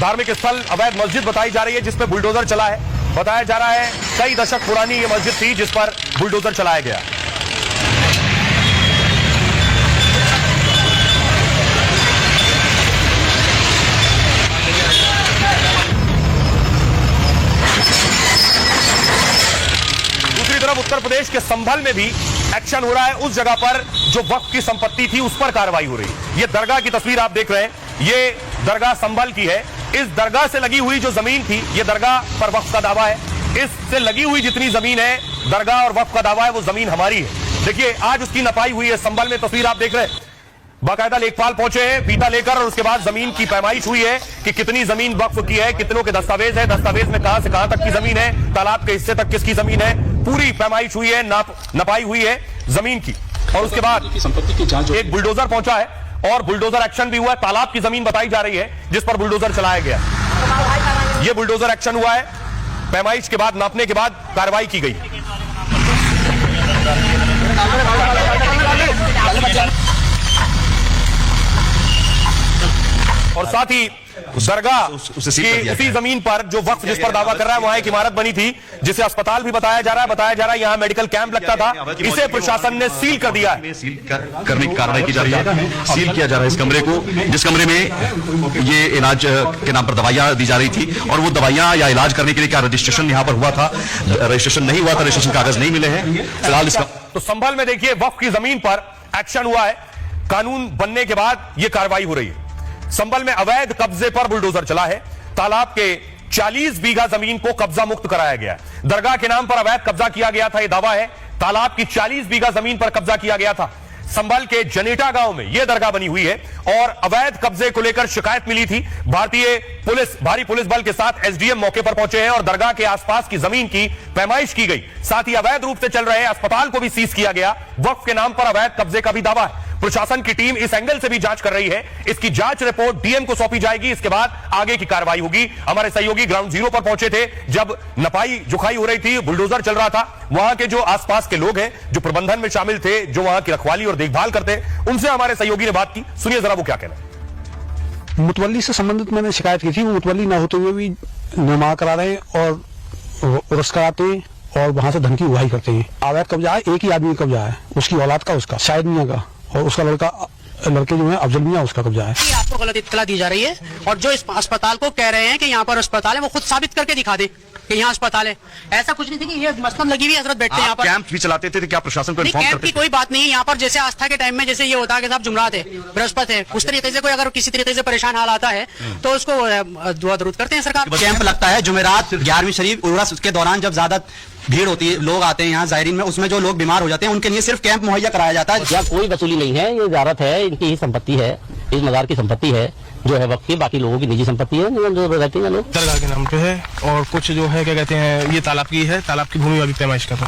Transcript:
धार्मिक स्थल अवैध मस्जिद बताई जा रही है जिसपे बुलडोजर चला है। बताया जा रहा है कई दशक पुरानी ये मस्जिद थी जिस पर बुलडोजर चलाया गया। दूसरी तरफ उत्तर प्रदेश के संभल में भी एक्शन हो रहा है। उस जगह पर जो वक्फ की संपत्ति थी उस पर कार्रवाई हो रही है। ये दरगाह की तस्वीर आप देख रहे हैं, ये दरगाह संभल की है। इस दरगाह से लगी हुई जो जमीन थी, ये दरगाह पर वक्फ का दावा है। इससे लगी हुई जितनी जमीन है, दरगाह और वक्फ का दावा है, वो जमीन हमारी है। देखिए आज उसकी नपाई हुई है। संभल में तस्वीर आप देख रहे हैं, बाकायदा लेखपाल पहुंचे हैं फीता लेकर, और उसके बाद जमीन की पैमाइश हुई है कि कितनी जमीन वक्फ की है, कितनों के दस्तावेज है, दस्तावेज में कहां से कहां तक की जमीन है, तालाब के हिस्से तक किसकी जमीन है, पूरी पैमाइश हुई है, नपाई हुई है जमीन की। और उसके बाद संपत्ति की जांच एक बुलडोजर पहुंचा है और बुलडोजर एक्शन भी हुआ है। तालाब की जमीन बताई जा रही है जिस पर बुलडोजर चलाया गया। यह बुलडोजर एक्शन हुआ है, पैमाइश के बाद, नापने के बाद कार्रवाई की गई। और साथ ही दरगाह की उसी जमीन पर जो वक्फ जिस पर दावा कर रहा है, वहां एक इमारत बनी थी जिसे अस्पताल भी बताया जा रहा है यहां मेडिकल कैंप लगता था, इसे प्रशासन ने सील कर दिया है। सील करने की कार्रवाई की जा रही है। सील किया जा रहा है इस कमरे को, जिस कमरे में ये इलाज के नाम पर दवाइयां दी जा रही थी, और वो दवाइयां या इलाज करने के लिए क्या रजिस्ट्रेशन यहां पर हुआ था? रजिस्ट्रेशन नहीं हुआ था, रजिस्ट्रेशन कागज नहीं मिले हैं फिलहाल इसका। तो संभल में देखिए वक्फ की जमीन पर एक्शन हुआ है। कानून बनने के बाद यह कार्रवाई हो रही है। संभल में अवैध कब्जे पर बुलडोजर चला है। तालाब के 40 बीघा जमीन को कब्जा मुक्त कराया गया। दरगाह के नाम पर अवैध कब्जा किया गया था, यह दावा है। तालाब की 40 बीघा जमीन पर कब्जा किया गया था। संभल के जनेटा गांव में यह दरगाह बनी हुई है और अवैध कब्जे को लेकर शिकायत मिली थी। भारी पुलिस बल के साथ एसडीएम मौके पर पहुंचे हैं और दरगाह के आसपास की जमीन की पैमाइश की गई। साथ ही अवैध रूप से चल रहे अस्पताल को भी सीज किया गया। वक्फ के नाम पर अवैध कब्जे का भी दावा है। प्रशासन की टीम इस एंगल से भी जांच कर रही है। इसकी जांच रिपोर्ट डीएम को सौंपी जाएगी। इसके बाद आगे की कार्रवाई होगी। हमारे सहयोगी ग्राउंड जीरो पर पहुंचे थे जब नपाई जुखाई हो रही थी, बुलडोजर चल रहा था। वहां के जो आसपास के लोग हैं, जो प्रबंधन में शामिल थे, जो वहां की रखवाली और देखभाल करते, उनसे हमारे सहयोगी ने बात की। सुनिए जरा वो क्या कहना। मुतवल्ली से संबंधित मैंने शिकायत की थी। वो मुतवल्ली न होते हुए भी निर्माण करा रहे हैं और उर्स कराते हैं और वहां से धन की उगाही करते हैं। अवैध कब्जा है, एक ही आदमी का कब्जा है, उसकी औलाद का, उसका शाहिद मियां का, और उसका लड़के जो है अफजल मियां, उसका कब्जा है। आपको गलत इत्तला दी जा रही है और जो इस अस्पताल को कह रहे हैं कि यहाँ पर अस्पताल है, वो खुद साबित करके दिखा दे कि यहाँ अस्पताल है। ऐसा कुछ नहीं थी कि ये मसलन लगी हुई हजरत बैठते हैं यहाँ पर। कैंप भी चलाते थे, क्या प्रशासन को इन्फॉर्म कैंप करते की कोई बात नहीं है यहाँ पर। जैसे आस्था के टाइम में जैसे ये होता है कि साहब जुमरात है, बृहस्पति है, उस तरीके से कोई अगर किसी तरीके से परेशान हाल आता है तो उसको दुआ दरूद करते हैं सरकार। कैंप लगता है जुमेरात, 11वीं शरीफ, उर्स, उसके दौरान जब ज्यादा भीड़ होती है, लोग आते हैं यहाँ जायरीन में, उसमें जो लोग बीमार हो जाते हैं उनके लिए सिर्फ कैंप मुहैया कराया जाता है। यहाँ कोई वसूली नहीं है, ये ज़ारत है, इनकी ही संपत्ति है, इस मज़ार की संपत्ति है जो है वक्त की, बाकी लोगों की निजी संपत्ति है जो रहते हैं लोग। दरगाह के नाम पे है और कुछ जो है क्या कहते हैं, ये तालाब की है, तालाब की भूमि वाली पैमाइश का था।